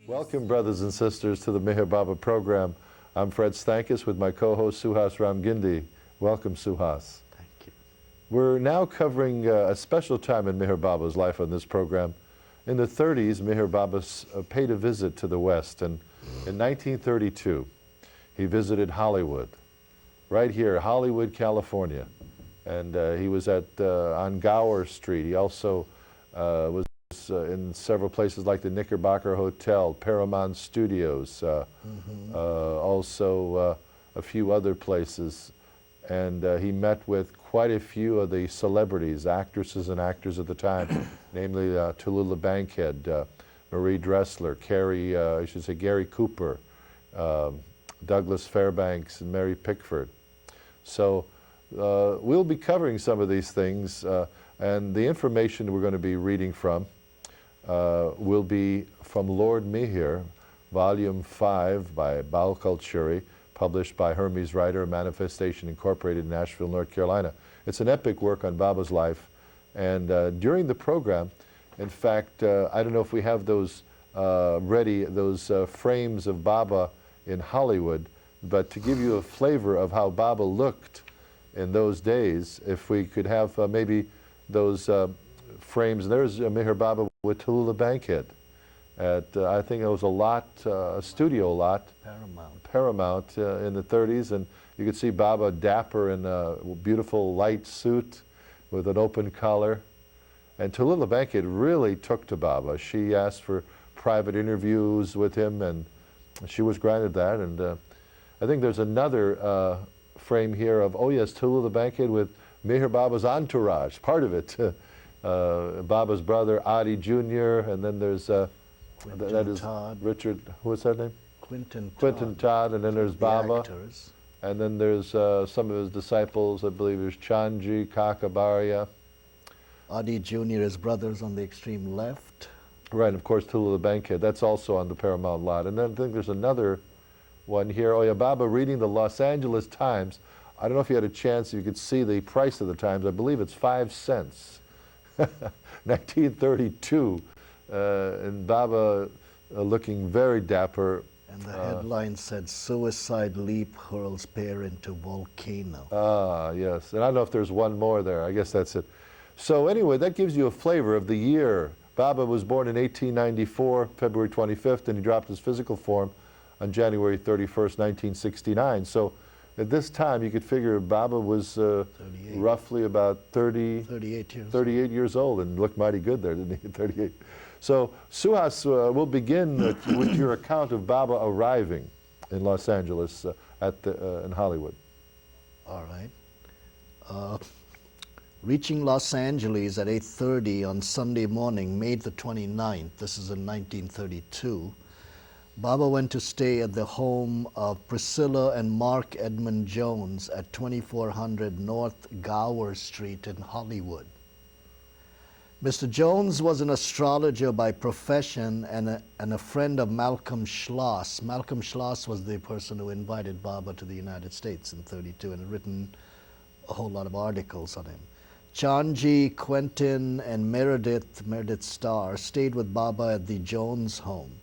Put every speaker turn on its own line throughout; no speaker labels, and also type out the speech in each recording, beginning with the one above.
Welcome, brothers and sisters, to the Meher Baba program. I'm Fred Stankus with my co-host Suhas Ramgindi. Welcome, Suhas.
Thank you.
We're now covering a special time in Meher Baba's life on this program. In the 30s, Meher Baba paid a visit to the West, and in 1932, he visited Hollywood, right here, Hollywood, California. And he was on Gower Street. He also was in several places like the Knickerbocker Hotel, Paramount Studios, also a few other places. And he met with quite a few of the celebrities, actresses and actors at the time, namely Tallulah Bankhead, Marie Dressler, Gary Cooper, Douglas Fairbanks, and Mary Pickford. So we'll be covering some of these things, and the information we're going to be reading from will be from Lord Meher, Volume 5 by Baal Kulturi, published by Hermes Writer, Manifestation Incorporated in Nashville, North Carolina. It's an epic work on Baba's life, and during the program, in fact, I don't know if we have those ready, those frames of Baba in Hollywood, but to give you a flavor of how Baba looked in those days, if we could have maybe those frames. There's Meher Baba with Tallulah Bankhead at, I think it was a studio lot. Paramount in the 30s, and you could see Baba dapper in a beautiful light suit with an open collar. And Tallulah Bankhead really took to Baba. She asked for private interviews with him, and she was granted that. And I think there's another frame here of, oh yes, Tallulah Bankhead with Meher Baba's entourage, part of it. Baba's brother, Adi Jr., and then there's
Todd.
Richard, what's that name?
Quentin
Todd, and then there's Baba.
Actors.
And then there's some of his disciples, I believe there's Chanji, Kakabaria.
Adi Jr., his brothers on the extreme left.
Right, and of course Tallulah Bankhead, that's also on the Paramount lot. And then I think there's another one here. Oh yeah, Baba reading the Los Angeles Times. I don't know if you had a chance, you could see the price of the Times. I believe it's 5 cents. 1932. And Baba looking very dapper.
And the headline said, "Suicide Leap Hurls Pair into Volcano."
Ah, yes. And I don't know if there's one more there. I guess that's it. So anyway, that gives you a flavor of the year. Baba was born in 1894, February 25th, and he dropped his physical form on January 31st, 1969. So at this time, you could figure Baba was roughly about 38 years old, and looked mighty good there, didn't he? 38. So, Suhas, we'll begin with your account of Baba arriving in Los Angeles in Hollywood.
All right. Reaching Los Angeles at 8:30 on Sunday morning, May the 29th, this is in 1932, Baba went to stay at the home of Priscilla and Mark Edmund Jones at 2400 North Gower Street in Hollywood. Mr. Jones was an astrologer by profession and a friend of Malcolm Schloss. Malcolm Schloss was the person who invited Baba to the United States in '32 and had written a whole lot of articles on him. Chanji, Quentin, and Meredith Starr stayed with Baba at the Jones home.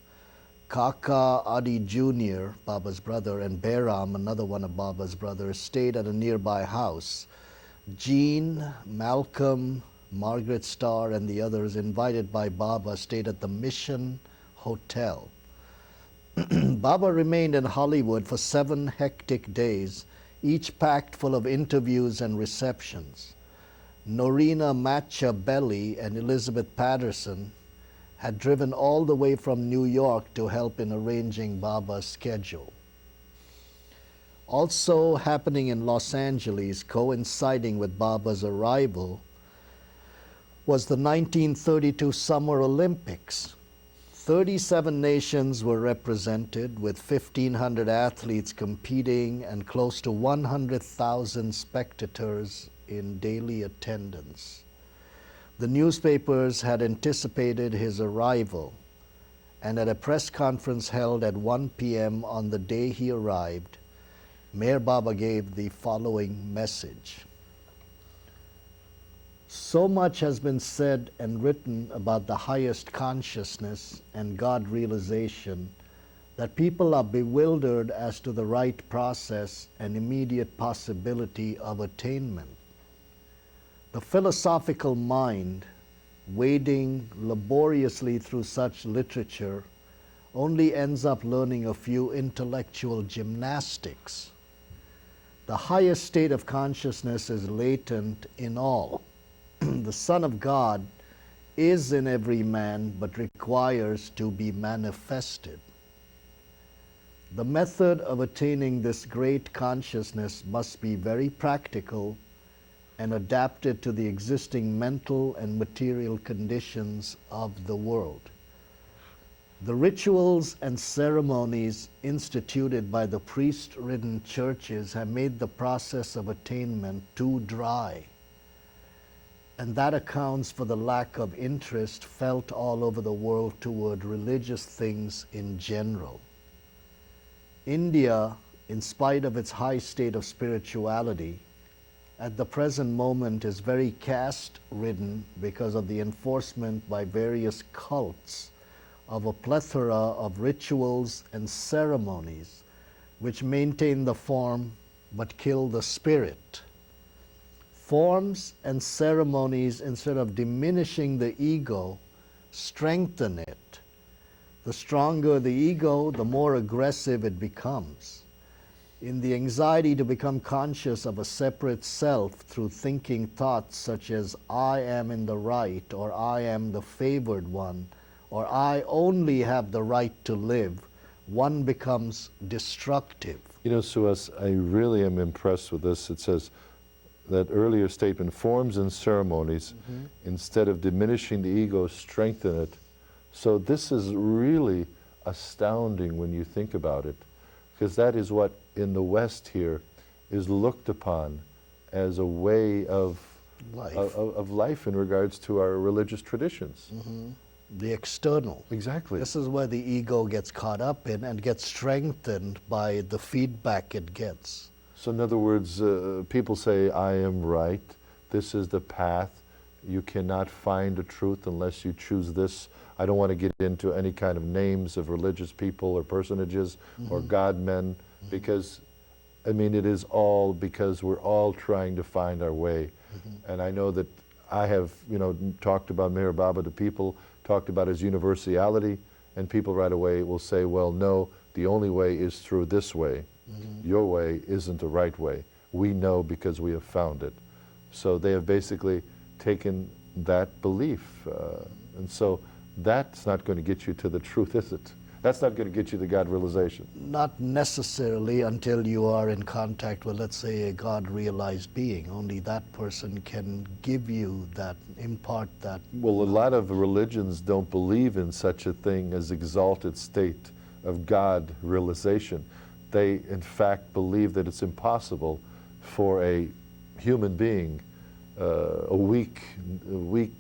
Kaka Adi Jr., Baba's brother, and Behram, another one of Baba's brothers, stayed at a nearby house. Jean, Malcolm, Margaret Starr, and the others invited by Baba stayed at the Mission Hotel. Baba remained in Hollywood for 7 hectic days, each packed full of interviews and receptions. Norina Machiavelli and Elizabeth Patterson had driven all the way from New York to help in arranging Baba's schedule. Also happening in Los Angeles, coinciding with Baba's arrival, was the 1932 Summer Olympics. 37 nations were represented, with 1,500 athletes competing and close to 100,000 spectators in daily attendance. The newspapers had anticipated his arrival, and at a press conference held at 1 p.m. on the day he arrived, Meher Baba gave the following message. So much has been said and written about the highest consciousness and God realization that people are bewildered as to the right process and immediate possibility of attainment. The philosophical mind, wading laboriously through such literature, only ends up learning a few intellectual gymnastics. The highest state of consciousness is latent in all. The Son of God is in every man, but requires to be manifested. The method of attaining this great consciousness must be very practical and adapted to the existing mental and material conditions of the world. The rituals and ceremonies instituted by the priest-ridden churches have made the process of attainment too dry, and that accounts for the lack of interest felt all over the world toward religious things in general. India, in spite of its high state of spirituality, at the present moment is very caste-ridden because of the enforcement by various cults of a plethora of rituals and ceremonies which maintain the form but kill the spirit. Forms and ceremonies, instead of diminishing the ego, strengthen it. The stronger the ego, the more aggressive it becomes. In the anxiety to become conscious of a separate self through thinking thoughts such as I am in the right, or I am the favored one, or I only have the right to live, one becomes destructive.
You know, Suhas, I really am impressed with this. It says that earlier statement, forms and ceremonies, instead of diminishing the ego, strengthen it. So this is really astounding when you think about it, because that is what in the West here is looked upon as a way of life in regards to our religious traditions.
The external.
Exactly.
This is where the ego gets caught up in and gets strengthened by the feedback it gets.
So in other words, people say, I am right, this is the path, you cannot find the truth unless you choose this. I don't want to get into any kind of names of religious people or personages or God-men, because, I mean, it is all because we're all trying to find our way. And I know that I have, you know, talked about Meher Baba to people, talked about his universality, and people right away will say, well, no, the only way is through this way. Your way isn't the right way. We know because we have found it. So they have basically taken that belief. And so that's not going to get you to the truth, is it? That's not going to get you to God realization.
Not necessarily until you are in contact with, let's say, a God-realized being. Only that person can give you that, impart that.
Well, a lot of religions don't believe in such a thing as exalted state of God realization. They, in fact, believe that it's impossible for a human being, a weak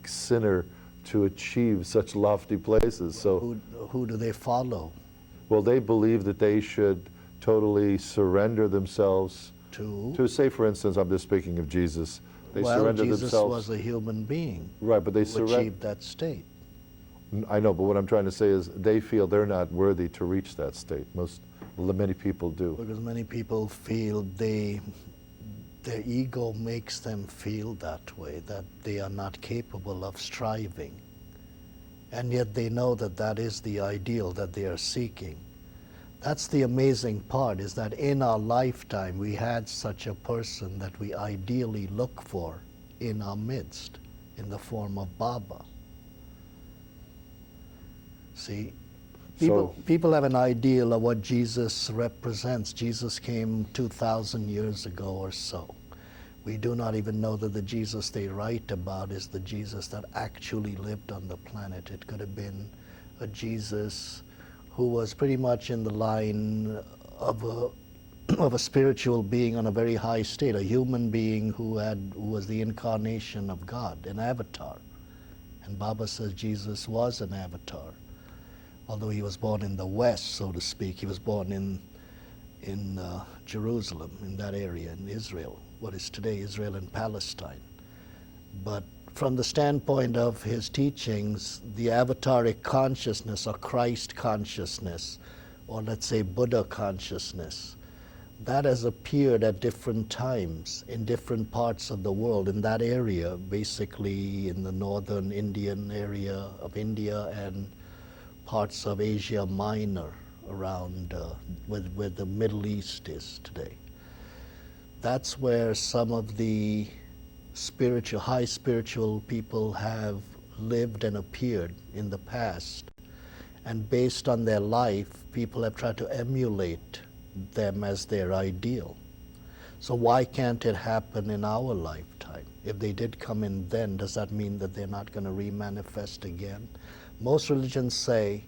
sinner, to achieve such lofty places. So
who do they follow?
Well, they believe that they should totally surrender themselves to say, for instance, I'm just speaking of Jesus. They surrender
Jesus
themselves.
was a human being,
right? But they
achieved that state.
I know, but what I'm trying to say is they feel they're not worthy to reach that state. Many people do.
Because many people feel their ego makes them feel that way, that they are not capable of striving. And yet they know that that is the ideal that they are seeking. That's the amazing part, is that in our lifetime we had such a person that we ideally look for in our midst, in the form of Baba. See, people have an ideal of what Jesus represents. Jesus came 2,000 years ago or so. We do not even know that the Jesus they write about is the Jesus that actually lived on the planet. It could have been a Jesus who was pretty much in the line of a spiritual being on a very high state, a human being who was the incarnation of God, an avatar. And Baba says Jesus was an avatar. Although he was born in the West, so to speak, he was born in Jerusalem, in that area, in Israel, what is today Israel and Palestine. But from the standpoint of his teachings, the avataric consciousness or Christ consciousness, or let's say Buddha consciousness, that has appeared at different times in different parts of the world, in that area, basically in the northern Indian area of India and parts of Asia Minor around where the Middle East is today. That's where some of the high spiritual people have lived and appeared in the past. And based on their life, people have tried to emulate them as their ideal. So why can't it happen in our lifetime? If they did come in then, does that mean that they're not going to remanifest again? Most religions say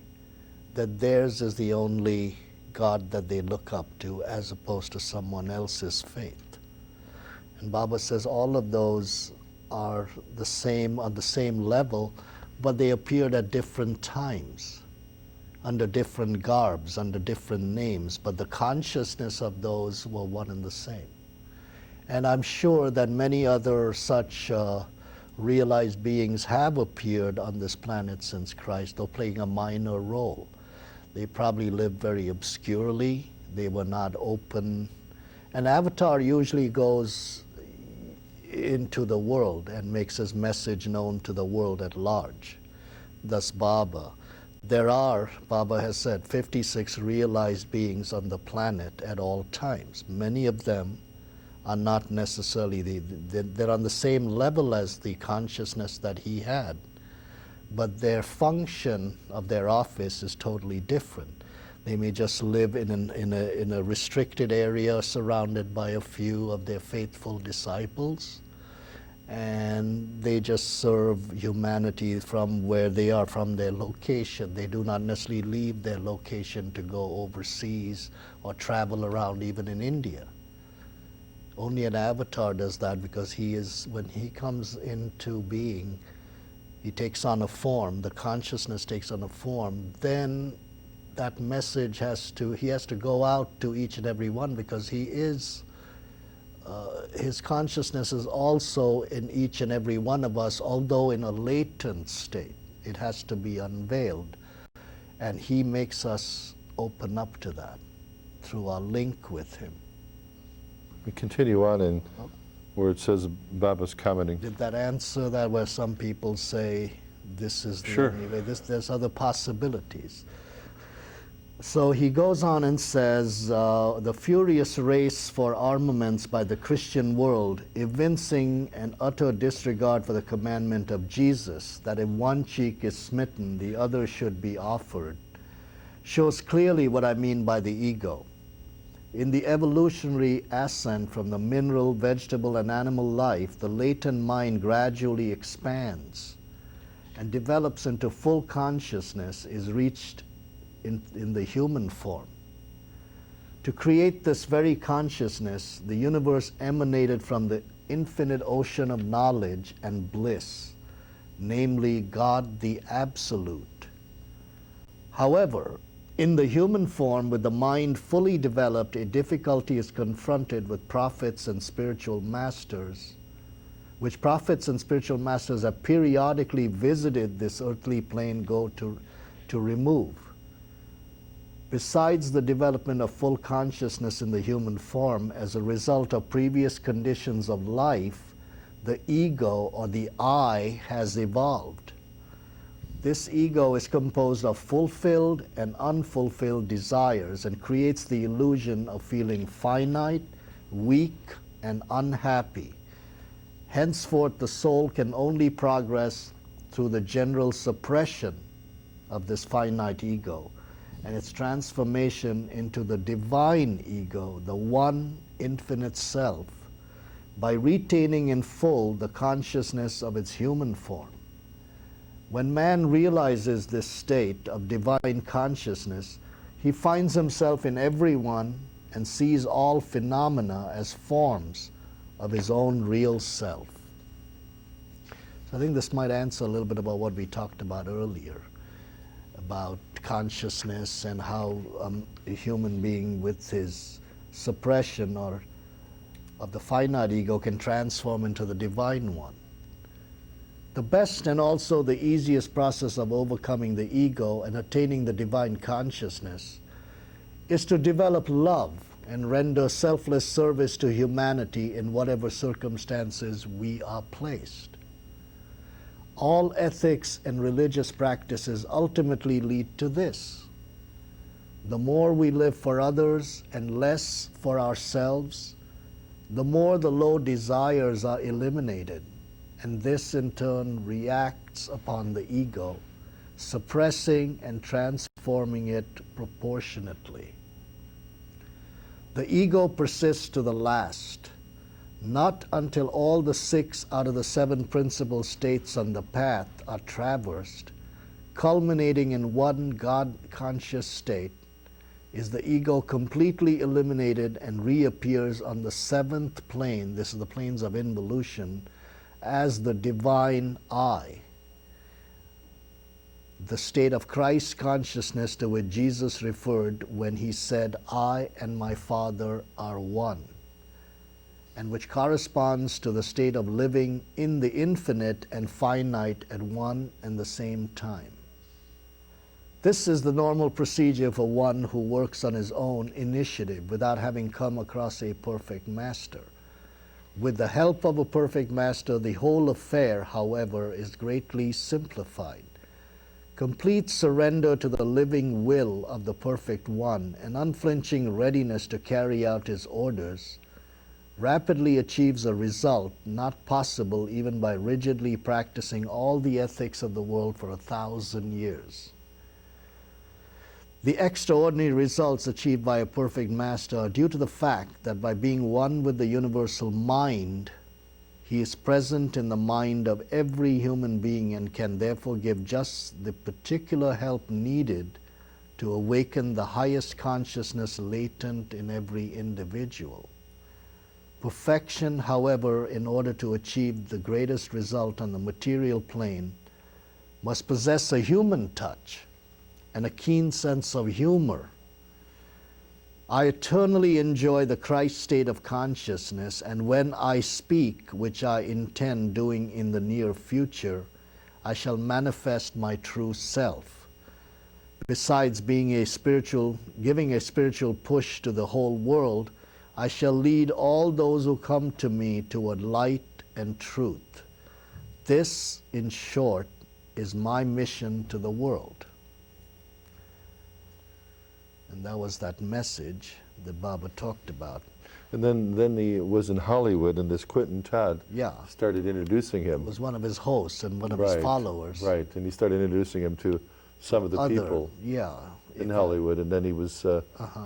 that theirs is the only God that they look up to as opposed to someone else's faith. And Baba says all of those are the same, on the same level, but they appeared at different times, under different garbs, under different names, but the consciousness of those were one and the same. And I'm sure that many other such realized beings have appeared on this planet since Christ, though playing a minor role. They probably lived very obscurely, they were not open. An avatar usually goes into the world and makes his message known to the world at large. Thus Baba. There are, Baba has said, 56 realized beings on the planet at all times. Many of them are not necessarily, they're on the same level as the consciousness that he had, but their function of their office is totally different. They may just live in a restricted area surrounded by a few of their faithful disciples, and they just serve humanity from where they are, from their location. They do not necessarily leave their location to go overseas or travel around even in India. Only an avatar does that, because when he comes into being, he takes on a form, the consciousness takes on a form, then that message he has to go out to each and every one, because his consciousness is also in each and every one of us, although in a latent state. It has to be unveiled. And he makes us open up to that through our link with him.
We continue on in where it says Baba's commenting.
Did that answer that, where some people say this is the
Sure.
only way? There's other possibilities. So he goes on and says, the furious race for armaments by the Christian world, evincing an utter disregard for the commandment of Jesus, that if one cheek is smitten, the other should be offered, shows clearly what I mean by the ego. In the evolutionary ascent from the mineral, vegetable, and animal life, the latent mind gradually expands and develops into full consciousness, is reached in the human form. To create this very consciousness, the universe emanated from the infinite ocean of knowledge and bliss, namely God the Absolute. However, in the human form, with the mind fully developed, a difficulty is confronted with prophets and spiritual masters, which prophets and spiritual masters have periodically visited this earthly plane to remove. Besides the development of full consciousness in the human form as a result of previous conditions of life, the ego, or the I, has evolved. This ego is composed of fulfilled and unfulfilled desires and creates the illusion of feeling finite, weak, and unhappy. Henceforth, the soul can only progress through the general suppression of this finite ego and its transformation into the divine ego, the one infinite self, by retaining in full the consciousness of its human form. When man realizes this state of divine consciousness, he finds himself in everyone and sees all phenomena as forms of his own real self. So I think this might answer a little bit about what we talked about earlier, about consciousness and how a human being with his suppression of the finite ego can transform into the divine one. The best and also the easiest process of overcoming the ego and attaining the divine consciousness is to develop love and render selfless service to humanity in whatever circumstances we are placed. All ethics and religious practices ultimately lead to this. The more we live for others and less for ourselves, the more the low desires are eliminated, and this in turn reacts upon the ego, suppressing and transforming it proportionately. The ego persists to the last, not until all the 6 out of the 7 principal states on the path are traversed, culminating in one God-conscious state, is the ego completely eliminated and reappears on the 7th plane, this is the planes of involution, as the divine I, the state of Christ consciousness to which Jesus referred when he said, I and my Father are one, and which corresponds to the state of living in the infinite and finite at one and the same time. This is the normal procedure for one who works on his own initiative without having come across a perfect master. With the help of a perfect master, the whole affair, however, is greatly simplified. Complete surrender to the living will of the perfect one and unflinching readiness to carry out his orders rapidly achieves a result not possible even by rigidly practicing all the ethics of the world for 1,000 years. The extraordinary results achieved by a perfect master are due to the fact that by being one with the universal mind, he is present in the mind of every human being and can therefore give just the particular help needed to awaken the highest consciousness latent in every individual. Perfection, however, in order to achieve the greatest result on the material plane, must possess a human touch and a keen sense of humor. I eternally enjoy the Christ state of consciousness, and when I speak, which I intend doing in the near future, I shall manifest my true self. Besides giving a spiritual push to the whole world, I shall lead all those who come to me toward light and truth. This, in short, is my mission to the world. And that was that message that Baba talked about.
And then he was in Hollywood, and this Quentin Todd started introducing him.
It was one of his hosts and one of his followers.
Right, and he started introducing him to some of the people in Hollywood, and then he was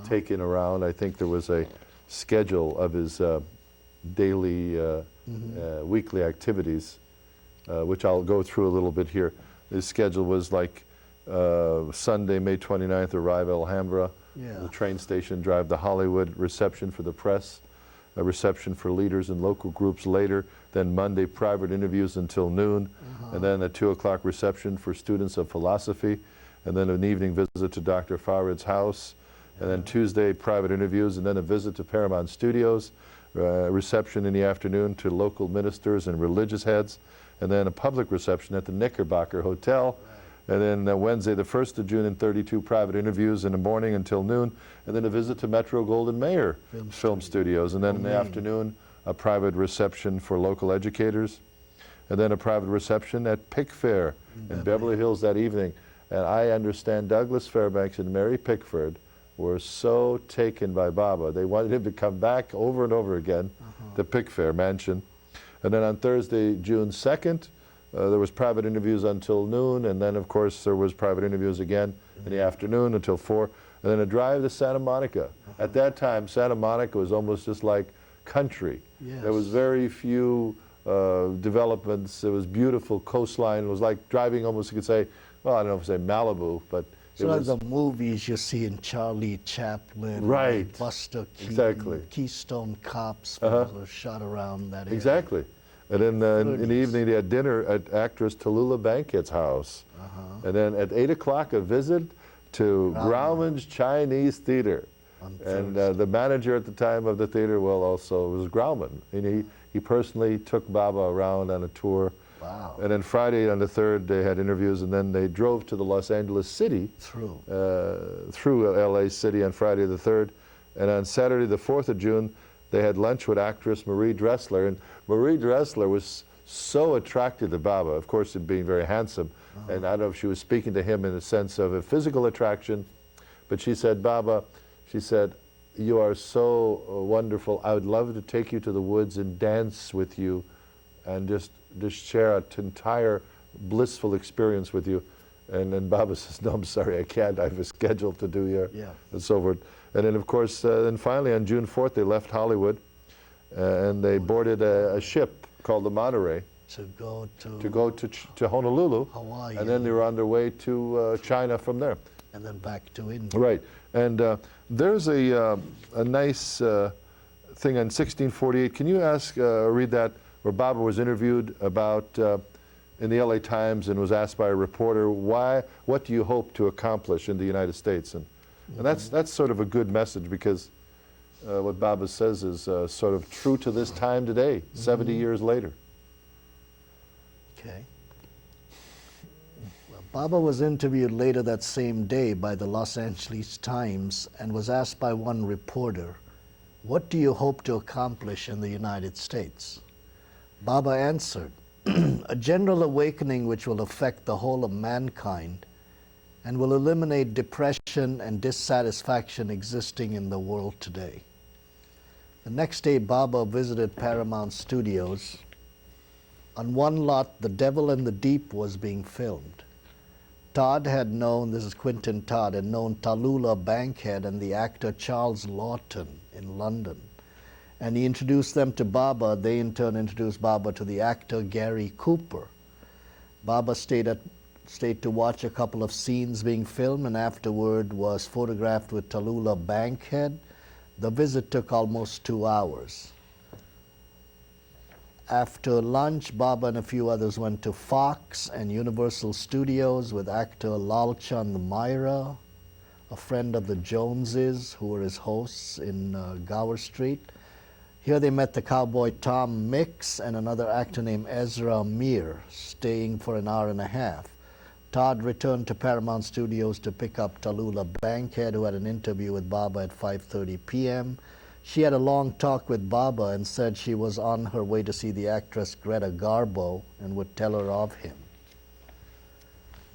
taken around. I think there was a schedule of his daily, weekly activities, which I'll go through a little bit here. His schedule was like Sunday, May 29th, arrive at Alhambra, the train station, drive to Hollywood, reception for the press, a reception for leaders and local groups later, then Monday, private interviews until noon, and then a 2 o'clock reception for students of philosophy, and then an evening visit to Dr. Farid's house, and then Tuesday, private interviews, and then a visit to Paramount Studios, reception in the afternoon to local ministers and religious heads, and then a public reception at the Knickerbocker Hotel. And then Wednesday, the 1st of June, and 32 private interviews in the morning until noon, and then a visit to Metro Goldwyn Mayer Film Studios. And then in the afternoon, a private reception for local educators, and then a private reception at Pick Fair in Beverly Hills that evening. And I understand Douglas Fairbanks and Mary Pickford were so taken by Baba, they wanted him to come back over and over again to Pick Fair Mansion. And then on Thursday, June 2nd, there was private interviews until noon, and then of course there was private interviews again in the afternoon until 4, and then a drive to Santa Monica. At that time, Santa Monica was almost just like country. There was very few developments. It was beautiful coastline. It was like driving almost, you could say, well, I don't know if I say Malibu, but
so like the movies you see in Charlie Chaplin, Buster Keaton, Keystone Cops, were shot around that area.
Exactly. And then in the evening, they had dinner at actress Tallulah Bankhead's house. And then at 8 o'clock, a visit to Grauman's Chinese Theater. And the manager at the time of the theater, well, also was Grauman. And he personally took Baba around on a tour.
Wow.
And then Friday on the 3rd, they had interviews, and then they drove to the Los Angeles city, through LA City on Friday the 3rd. And on Saturday the 4th of June, they had lunch with actress Marie Dressler. And Marie Dressler was so attracted to Baba, of course, in being very handsome. And I don't know if she was speaking to him in the sense of a physical attraction, but she said, Baba, she said, you are so wonderful. I would love to take you to the woods and dance with you and just share an entire blissful experience with you. And then Baba says, no, I'm sorry, I can't. I have a schedule to do here, and so forth. And then, of course, then finally on June 4th, they left Hollywood and they boarded a ship called the Monterey
to go
to Honolulu,
Hawaii,
and then they were on their way to China from there.
And then back to India.
Right. And there's a nice thing on 1648. Can you read that, where Baba was interviewed about in the LA Times and was asked by a reporter, what do you hope to accomplish in the United States? And that's sort of a good message, because what Baba says is sort of true to this time today, 70 years later.
Okay. Well, Baba was interviewed later that same day by the Los Angeles Times and was asked by one reporter, what do you hope to accomplish in the United States? Baba answered, a general awakening which will affect the whole of mankind and will eliminate depression and dissatisfaction existing in the world today. The next day, Baba visited Paramount Studios. On one lot, The Devil in the Deep was being filmed. Todd had known, this is Quentin Todd, had known Tallulah Bankhead and the actor Charles Lawton in London. And he introduced them to Baba. They in turn introduced Baba to the actor Gary Cooper. Baba stayed to watch a couple of scenes being filmed, and afterward was photographed with Tallulah Bankhead. The visit took almost 2 hours. After lunch, Baba and a few others went to Fox and Universal Studios with actor Lal Chand Mehra, a friend of the Joneses, who were his hosts in Gower Street. Here they met the cowboy Tom Mix and another actor named Ezra Mir, staying for an hour and a half. Todd returned to Paramount Studios to pick up Tallulah Bankhead, who had an interview with Baba at 5:30 p.m. She had a long talk with Baba and said she was on her way to see the actress Greta Garbo and would tell her of him.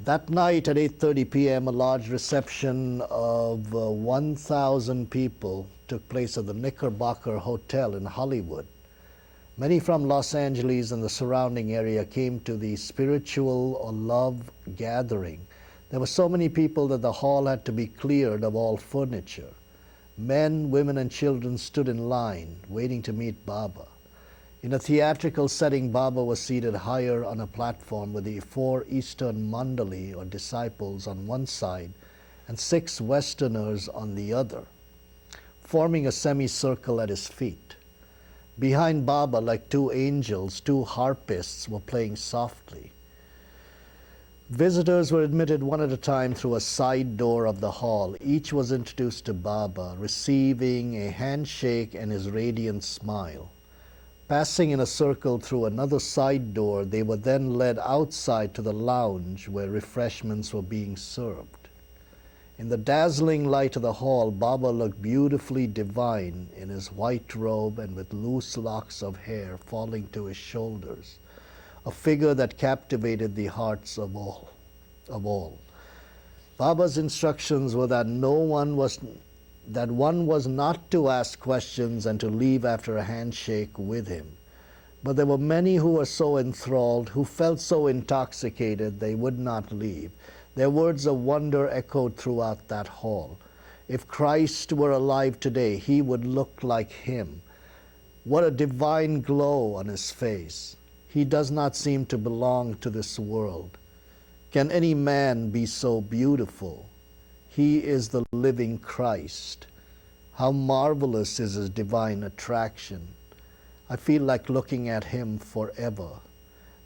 That night at 8:30 p.m., a large reception of 1,000 people took place at the Knickerbocker Hotel in Hollywood. Many from Los Angeles and the surrounding area came to the spiritual or love gathering. There were so many people that the hall had to be cleared of all furniture. Men, women, and children stood in line, waiting to meet Baba. In a theatrical setting, Baba was seated higher on a platform with the 4 Eastern Mandali, or disciples, on one side, and 6 Westerners on the other, forming a semicircle at his feet. Behind Baba, like 2 angels, 2 harpists were playing softly. Visitors were admitted one at a time through a side door of the hall. Each was introduced to Baba, receiving a handshake and his radiant smile. Passing in a circle through another side door, they were then led outside to the lounge where refreshments were being served. In the dazzling light of the hall, Baba looked beautifully divine in his white robe and with loose locks of hair falling to his shoulders, a figure that captivated the hearts of all. Baba's instructions were that one was not to ask questions and to leave after a handshake with him. But there were many who were so enthralled, who felt so intoxicated they would not leave. Their words of wonder echoed throughout that hall. If Christ were alive today, he would look like him. What a divine glow on his face. He does not seem to belong to this world. Can any man be so beautiful? He is the living Christ. How marvelous is his divine attraction. I feel like looking at him forever.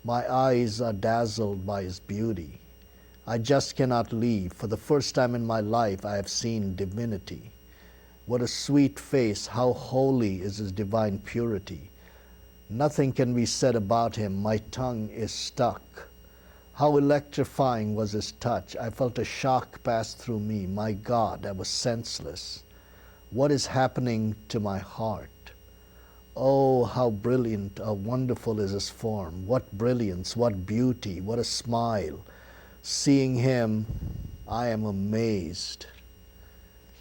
My eyes are dazzled by his beauty. I just cannot leave. For the first time in my life, I have seen divinity. What a sweet face, how holy is his divine purity. Nothing can be said about him. My tongue is stuck. How electrifying was his touch. I felt a shock pass through me. My God, I was senseless. What is happening to my heart? Oh, how brilliant, how wonderful is his form. What brilliance, what beauty, what a smile. Seeing him, I am amazed.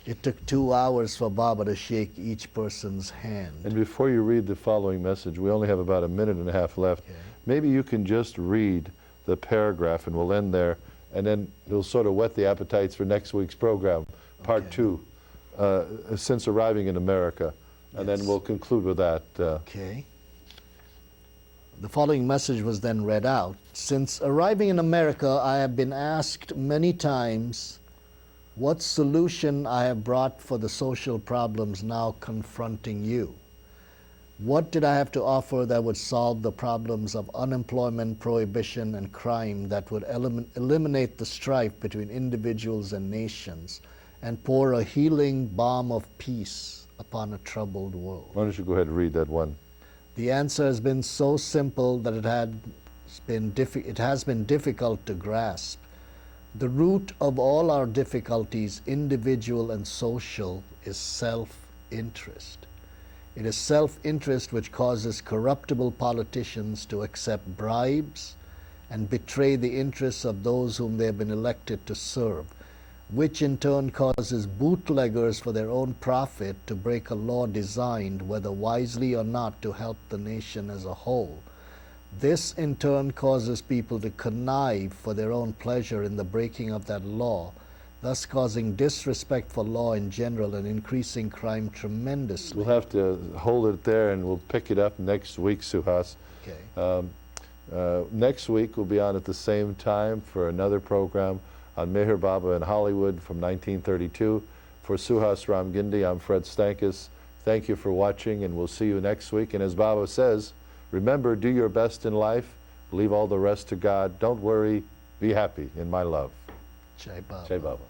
It took 2 hours for Baba to shake each person's hand.
And before you read the following message, we only have about a minute and a half left.
Okay.
Maybe you can just read the paragraph, and we'll end there, and then it'll sort of whet the appetites for next week's program, part
Okay.
2, since arriving in America. And then
Yes.
we'll conclude with that.
Okay. The following message was then read out. Since arriving in America, I have been asked many times what solution I have brought for the social problems now confronting you. What did I have to offer that would solve the problems of unemployment, prohibition, and crime, that would eliminate the strife between individuals and nations and pour a healing balm of peace upon a troubled world?
Why don't you go ahead and read that one?
The answer has been so simple that it has been difficult to grasp. The root of all our difficulties, individual and social, is self-interest. It is self-interest which causes corruptible politicians to accept bribes and betray the interests of those whom they have been elected to serve, which in turn causes bootleggers for their own profit to break a law designed, whether wisely or not, to help the nation as a whole. This in turn causes people to connive for their own pleasure in the breaking of that law, thus causing disrespect for law in general and increasing crime tremendously.
We'll have to hold it there, and we'll pick it up next week, Suhas.
Okay.
Next week we'll be on at the same time for another program on Meher Baba in Hollywood from 1932. For Suhas Ramgindi, I'm Fred Stankus. Thank you for watching, and we'll see you next week. And as Baba says, remember, do your best in life, leave all the rest to God. Don't worry, be happy in my love.
Jai Baba.
Jai Baba.